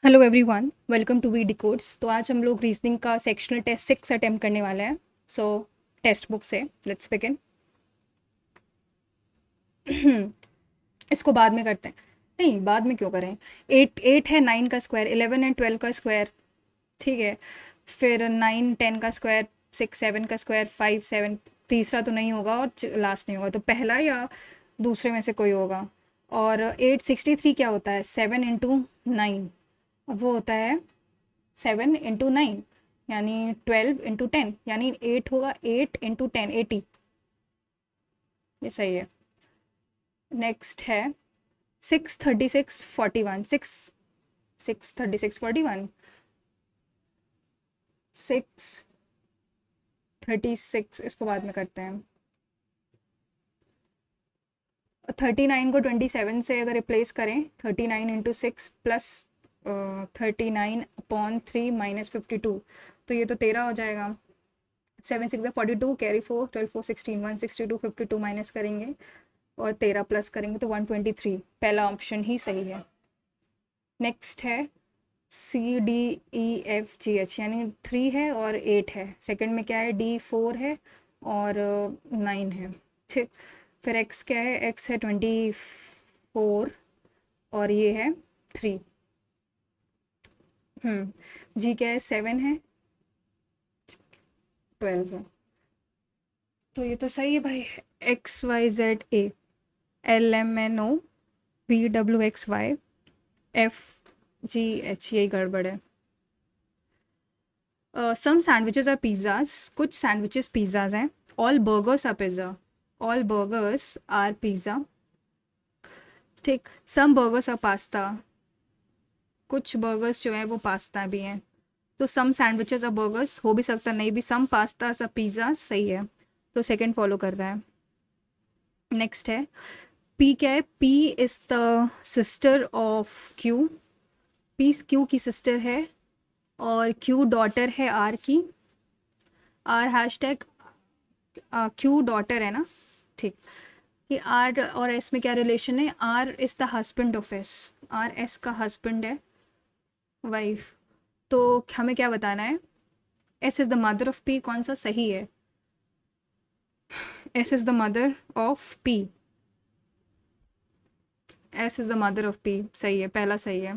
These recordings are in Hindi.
Hello everyone, welcome to V Decodes. तो आज हम लोग रीजनिंग का सेक्शनल टेस्ट 6 अटेम्प्ट करने वाले हैं। सो टेक्स्ट बुक से लेट्स बिगिन। इसको बाद में करते हैं। नहीं, बाद में क्यों करें। एट एट है 9 का स्क्वायर, 11 है 12 का स्क्वायर। ठीक है। फिर 9 10 का स्क्वायर, 6 7 का स्क्वायर, 5 7। तीसरा तो नहीं होगा और लास्ट नहीं होगा, तो पहला या दूसरे में से कोई होगा। और 863 क्या होता है? 7 इंटू 9। वो होता है 7 इंटू 9, यानी 12 इंटू 10, यानी 8 होगा। 8 इंटू 10 80। ये सही है। नेक्स्ट है 6 36 41। 6 36 41। 6 36, इसको बाद में करते हैं। 39 को 27 से अगर रिप्लेस करें, 39 इंटू 6 प्लस 39/3 - 52, तो ये तो 13 हो जाएगा। 7 6 42, कैरी 4, 12 4 16, 162, 52 माइनस करेंगे और 13 प्लस करेंगे तो 123। पहला ऑप्शन ही सही है। नेक्स्ट है C D E F G H, यानी 3 है और 8 है। सेकंड में क्या है? D 4 है और 9 है। ठीक। फिर X क्या है? X है 24 और ये है 3। G क्या है? 7 है, 12 है। तो ये तो सही है भाई। XYZ A LMNO VWXY FGH, यही गड़बड़ है। सम सैंडविचेस आर पिज़्ज़ाज, कुछ सैंडविचेस पिज़्ज़ाज हैं। All burgers are pizza, all burgers are pizza. ठीक। सम बर्गर्स आर पास्ता, कुछ बर्गर्स जो है वो पास्ता भी हैं। तो सम सैंडविचेस आर बर्गर्स हो भी सकता, नहीं भी। सम पास्ता आर पिज़्ज़ा, सही है। तो सेकंड फॉलो कर रहा है। नेक्स्ट है पी क्या है? P is the sister of Q. P Q की सिस्टर है और क्यू डॉटर है आर की। R hash tag Q daughter है ना। ठीक। कि आर और एस में क्या रिलेशन है? R is the husband of S, R S का हस्बैंड है, वाइफ। तो हमें क्या बताना है? S is the mother of P, कौन सा सही है? S is the mother of P, S is the mother of P, सही है, पहला सही है।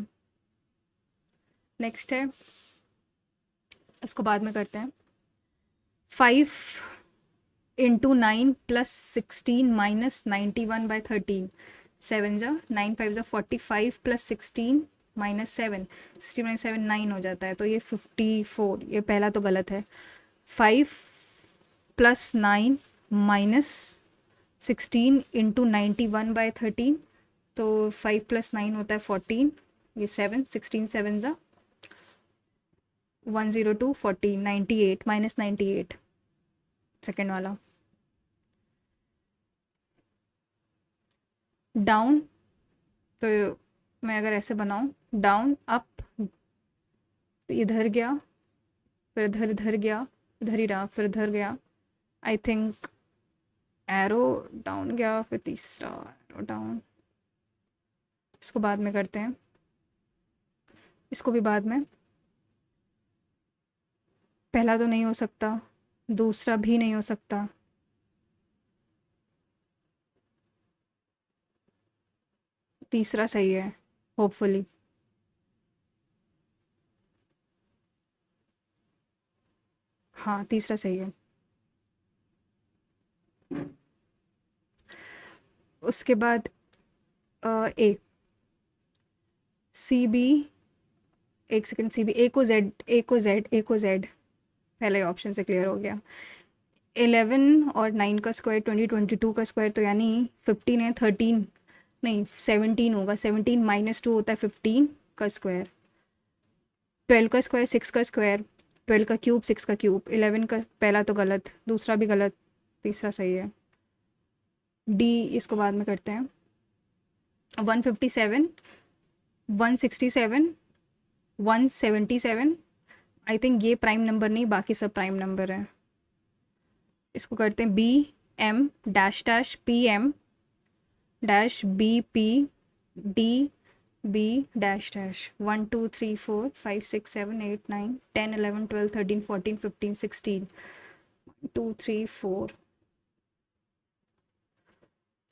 नेक्स्ट है, इसको बाद में करते हैं। 5 इंटू 9 + 16 - 91/13। 7 जा 9 5 जा 45 +16 - 7, 16 - 7 9 हो जाता है, तो ये 54। ये पहला तो गलत है। 5 + 9 - 16 × 91/13, तो 5 + 9 होता है 14। ये 7, 16 7 जा 102, 14, 98 -98, सेकेंड वाला। डाउन, तो मैं अगर ऐसे बनाऊं, डाउन अप, इधर गया, फिर इधर, इधर गया, इधर ही रहा, फिर इधर गया। आई थिंक एरो डाउन गया, फिर तीसरा एरो डाउन। इसको बाद में करते हैं, इसको भी बाद में। पहला तो नहीं हो सकता, दूसरा भी नहीं हो सकता। तीसरा सही है, होपफुली। हाँ, तीसरा सही है। उसके बाद ए, सी बी, एक सेकंड, सी बी, ए को जेड, ए को जेड, ए को जेड। पहले ऑप्शन से क्लियर हो गया। 11 और 9 का स्क्वायर 20, 22 का स्क्वायर, तो यानी 15 है। 13 नहीं, 17 होगा। 17 -2 होता है 15 का स्क्वायर। 12 का स्क्वायर 6 का स्क्वायर, 12 का क्यूब 6 का क्यूब। 11 का पहला तो गलत, दूसरा भी गलत, तीसरा सही है। डी, इसको बाद में करते हैं। 157, 167, 177। आई थिंक ये प्राइम नंबर नहीं, बाकी सब प्राइम नंबर है। इसको करते हैं B M dash dash P M dash B P D B dash dash 1 2 3 4 5 6 7 8 9 10 11 12 13 14 15 16 2 3 4।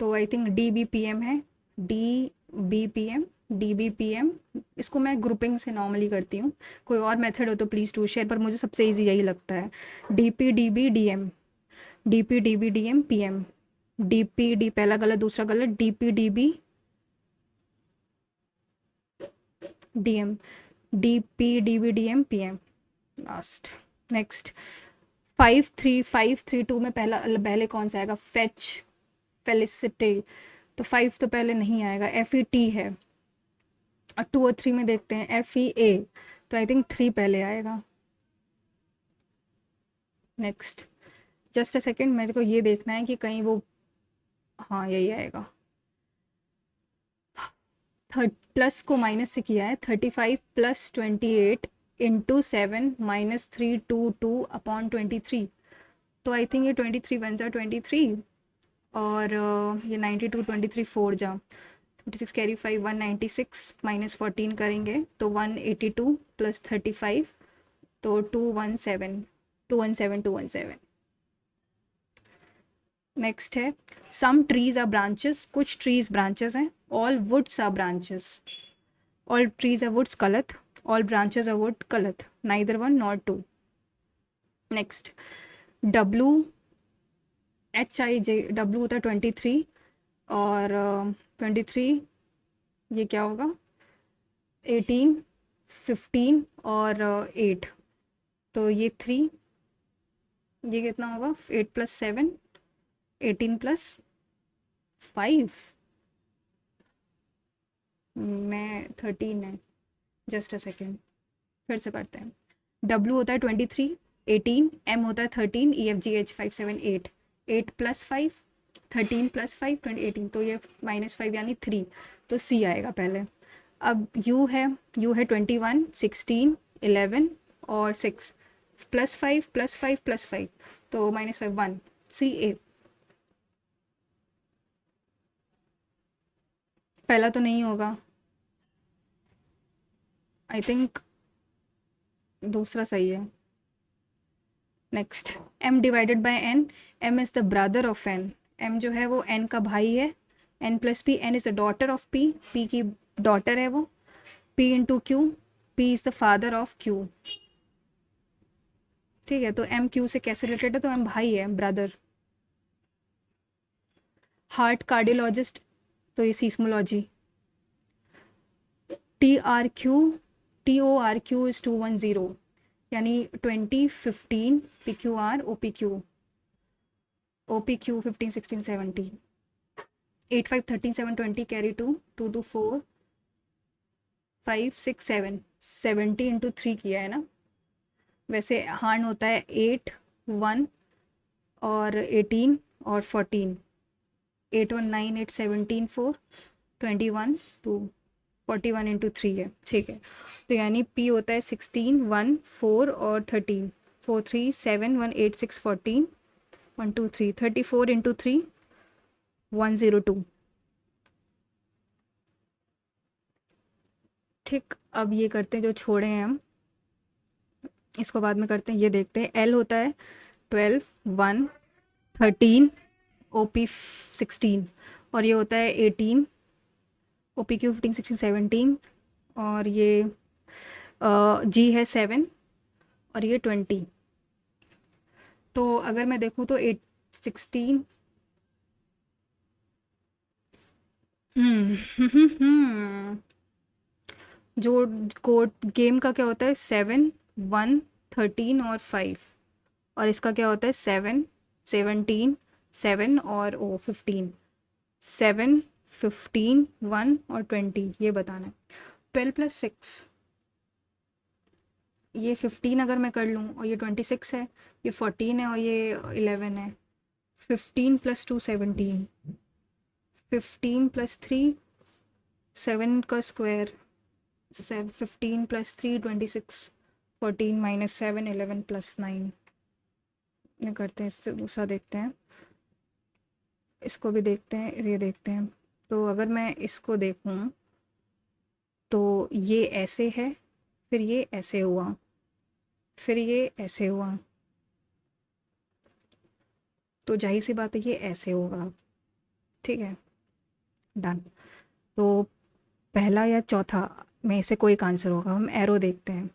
तो I think D B P M है, D B P M, D B P M. इसको मैं ग्रुपिंग से नॉर्मली करती हूँ, कोई और मेथड हो तो प्लीज़ टू शेयर, पर मुझे सबसे इजी यही लगता है। D P D B D M, D P D B D M P M, D P D पहला गलत दूसरा गलत, D P D B D M, D P D B D M P M last. Next 5 3 5 3 2 में पहला पहले कौन सा आएगा? फेच, फेलिसिटे। तो 5 तो पहले नहीं आएगा, एफ ई टी है। और 2 और 3 में देखते हैं, एफ ई ए। तो आई थिंक 3 पहले आएगा। नेक्स्ट जस्ट अ सेकेंड, मेरे को ये देखना है कि कहीं वो, हाँ यही आएगा। प्लस को माइनस से किया है, 35 प्लस 28 इंटू 7 माइनस 3 2 2 अपॉन 23। तो आई थिंक ये 23 बन जा 23, और ये 92 23 4 जा 26 कैरी 5 196 माइनस 14 करेंगे तो 182 प्लस 35 तो 217 217 217। नेक्स्ट है सम ट्रीज आर ब्रांचेस, कुछ ट्रीज ब्रांचेस हैं। All woods are branches, all trees are woods गलत, ऑल ब्रांचेस आर वुड गलत, neither one not two. Next W H I J, W होता है 23, और 23 ये क्या होगा 18 15 और 8, तो ये 3, ये कितना होगा 8 प्लस 7 18 प्लस 5, मैं 13 है, जस्ट अ सेकेंड फिर से करते हैं। डब्लू होता है 23 18, एम होता है 13, E F G H 5 7 8, 8 plus 5 13 plus 5 18, तो ये -5 यानी 3, तो सी आएगा पहले। अब यू है 21 16 11 और 6 प्लस 5 प्लस 5 प्लस 5, तो -5 1, सी ए। पहला तो नहीं होगा, आई थिंक दूसरा सही है। Next m divided by n, m is the brother of n, m जो है वो n का भाई है, n plus p, n is the daughter of p, p की डॉटर है वो, p into q, p is the father of q। ठीक है, तो m q से कैसे रिलेटेड है? तो m भाई है, ब्रदर। हार्ट कार्डियोलॉजिस्ट, तो ये seismology, T O R Q is 210, यानी 20 15 P Q R O P Q 15 16 17 8 5 13 7 20 carry 2 2 2 4 5 6 7 70 into 3 किया है ना। वैसे हार्न होता है 8 1 और 18 और 14, 8 1 9 8 17 4 21 2 41 इंटू 3 है। ठीक है, तो यानी P होता है 16 1 4 और 13 4 3 7 1 8 6 14 1 2 3 34 इंटू 3 102। ठीक, अब ये करते हैं जो छोड़े हैं हम, इसको बाद में करते हैं। ये देखते हैं, L होता है 12 1 13 ओ पी 16, और ये होता है 18 ओ पी क्यू 15 16 17, और ये G है 7 और ये 20। तो अगर मैं देखूँ तो 8 16 जो कोड गेम का क्या होता है 7 1 13 और 5, और इसका क्या होता है 7 17 7 और 15, 7 15 1 और 20, ये बताना है। 12 प्लस 6, ये 15 अगर मैं कर लूँ, और ये 26 है, ये 14 है और ये 11 है। 15 प्लस 2 17, 15 प्लस 3 7 का स्क्वायर 15 प्लस 3 26, 14 माइनस 7 11 प्लस 9। ये करते हैं, इससे दूसरा देखते हैं, इसको भी देखते हैं, ये देखते हैं। तो अगर मैं इसको देखूँ तो ये ऐसे है, फिर ये ऐसे हुआ, फिर ये ऐसे हुआ, तो जाहिर सी बात है ये ऐसे होगा। ठीक है, डन। तो पहला या चौथा में से कोई एक आंसर होगा। हम एरो देखते हैं।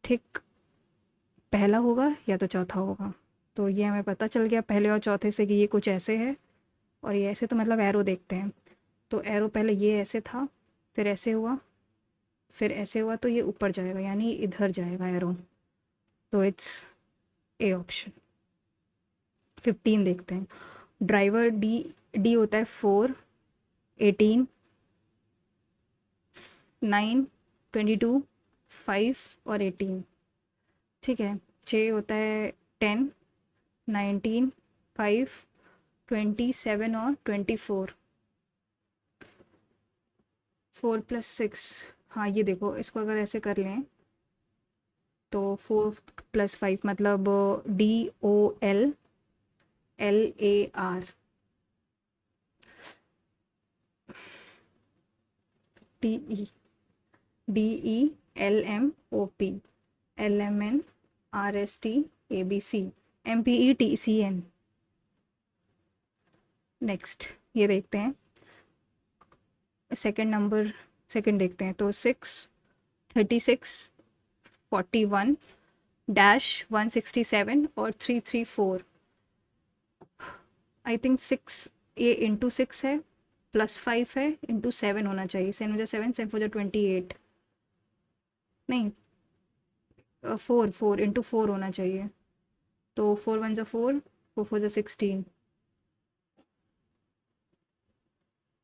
ठीक, पहला होगा या तो चौथा होगा। तो ये हमें पता चल गया पहले और चौथे से कि ये कुछ ऐसे है और ये ऐसे, तो मतलब एरो देखते हैं। तो एरो पहले ये ऐसे था, फिर ऐसे हुआ, फिर ऐसे हुआ, तो ये ऊपर जाएगा, यानी इधर जाएगा एरो। तो इट्स ए ऑप्शन। 15 देखते हैं। ड्राइवर डी, डी होता है 4, 18, 9, 22, 5 और 18। ठीक है, जे होता है 10, 19, 5, 27 और 24। 4 + 6, हाँ ये देखो, इसको अगर ऐसे कर लें तो 4 + 5 मतलब DOLLAR, DELMOP, LMNRSTABC, MPETCN। Next ये देखते हैं, सेकंड नंबर, सेकंड देखते हैं। तो 6, 36, 41 डैश 167 और 334। आई थिंक 6, ये इंटू 6 है, +5 है, इंटू 7 होना चाहिए। 7 × 7, 7 × 28, नहीं 4 इंटू 4 होना चाहिए। तो 4 × 1 = 4, 4 × 4 = 16,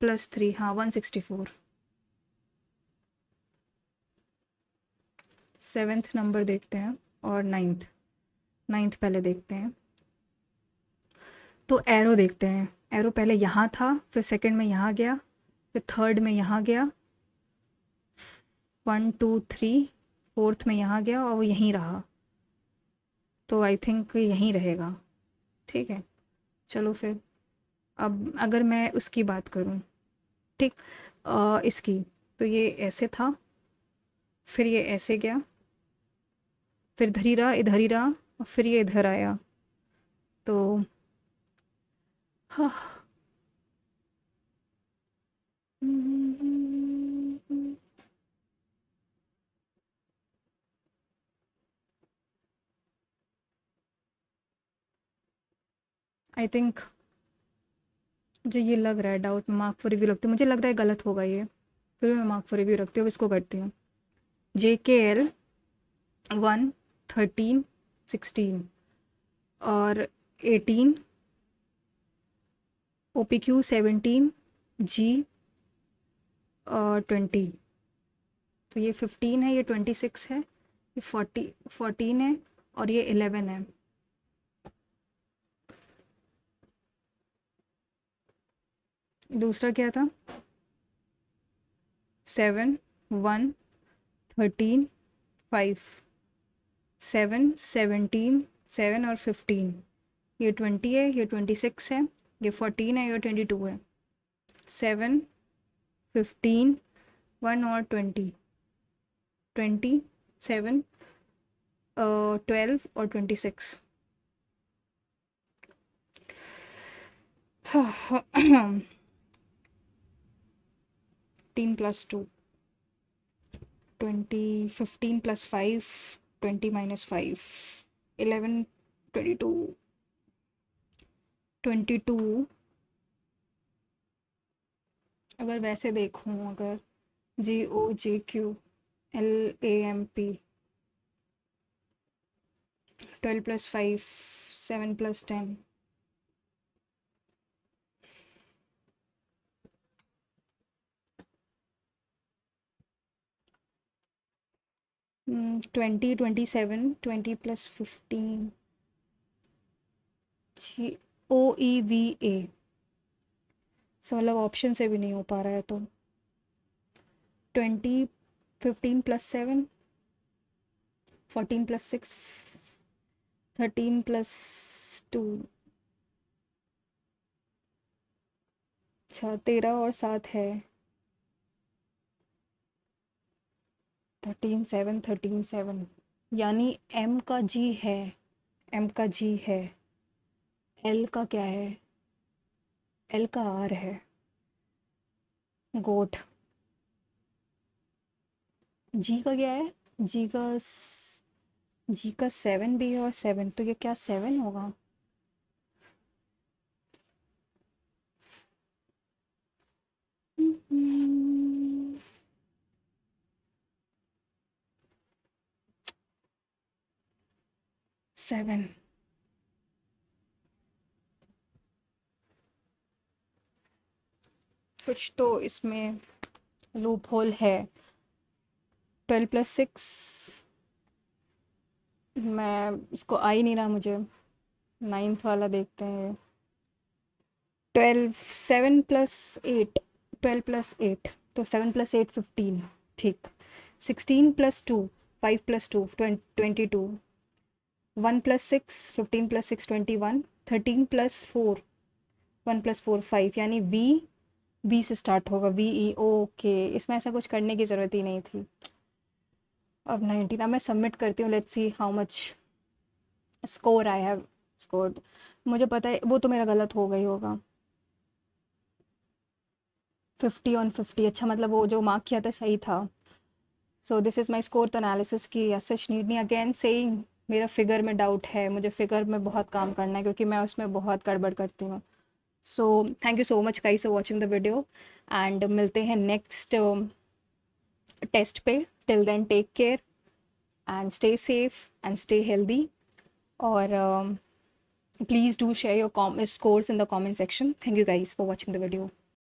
+3, हाँ 164। सेवेंथ नंबर देखते हैं और नाइन्थ। नाइन्थ पहले देखते हैं। तो एरो देखते हैं। एरो पहले यहाँ था, फिर सेकंड में यहाँ गया, फिर थर्ड में यहाँ गया, 1 2 3, फोर्थ में यहाँ गया और वो यहीं रहा। तो आई थिंक यहीं रहेगा। ठीक है, चलो फिर अब अगर मैं उसकी बात करूँ, ठीक, इसकी, तो ये ऐसे था, फिर ये ऐसे गया, फिर इधर ही रहा और फिर ये इधर आया। तो हाँ, आई थिंक मुझे ये लग रहा है, डाउट में मार्क फॉर रिव्यू रखती हूँ, मुझे लग रहा है गलत होगा ये, फिर भी मैं मार्क फॉर रिव्यू रखती हूँ। अब इसको करती हूँ। JKL 1, 13, 16 और 18, OPQ 17, G 20। तो ये 15 है, ये 26 है, ये 14 है और ये 11 है। दूसरा क्या था? 7, 1, 13, 5, 7, 17, 7 और 15। ये 20 है, ये 26 है, ये 14 है, ये 22 है। 7, 15, 1 और 20, 27, 12 और 26। 15 + 2, 20, 15 + 5, 20 - 5, 11, 22, 22। अगर वैसे देखूँ, अगर GOJQLAMP, 12 + 5, 7 + 10, 20, 27, 20 + 15, OEVA। मतलब ऑप्शन से भी नहीं हो पा रहा है। तो 20, 15 + 7, 14 + 6, 13 + 2, अच्छा 13 और 7 है, 13 7 यानी M का G है, M का G है, L का क्या है, L का R है, गोट। G का क्या है, G का 7 भी है और 7, तो ये क्या 7 होगा? हम्म, 7। कुछ तो इसमें लूप होल है। 12 + 6, मैं इसको आ ही नहीं रहा मुझे, 9th वाला देखते हैं। 12, 7 + 8, 12 + 8, तो 7 + 8 15, ठीक। 16 + 2, 5 + 2 22, 1 + 6, 15 + 6 21, 13 + 4, 1 + 4 5, यानी वी से स्टार्ट होगा, VE। ओके, इसमें ऐसा कुछ करने की ज़रूरत ही नहीं थी। अब 19, अब मैं सबमिट करती हूँ, let's see how much score I have scored. मुझे पता है वो तो मेरा गलत हो गई होगा। 50/50, अच्छा मतलब वो जो मार्क किया था सही था। So this is my score. तो एनालिसिस की सच नीड नहीं, अगेन सेइंग मेरा फिगर में डाउट है, मुझे फिगर में बहुत काम करना है क्योंकि मैं उसमें बहुत गड़बड़ करती हूँ। So thank you so much guys for watching the video, and मिलते हैं नेक्स्ट टेस्ट पे। Till then take care and stay safe and stay healthy, और please do share your scores in the comment section. Thank you guys for watching the video.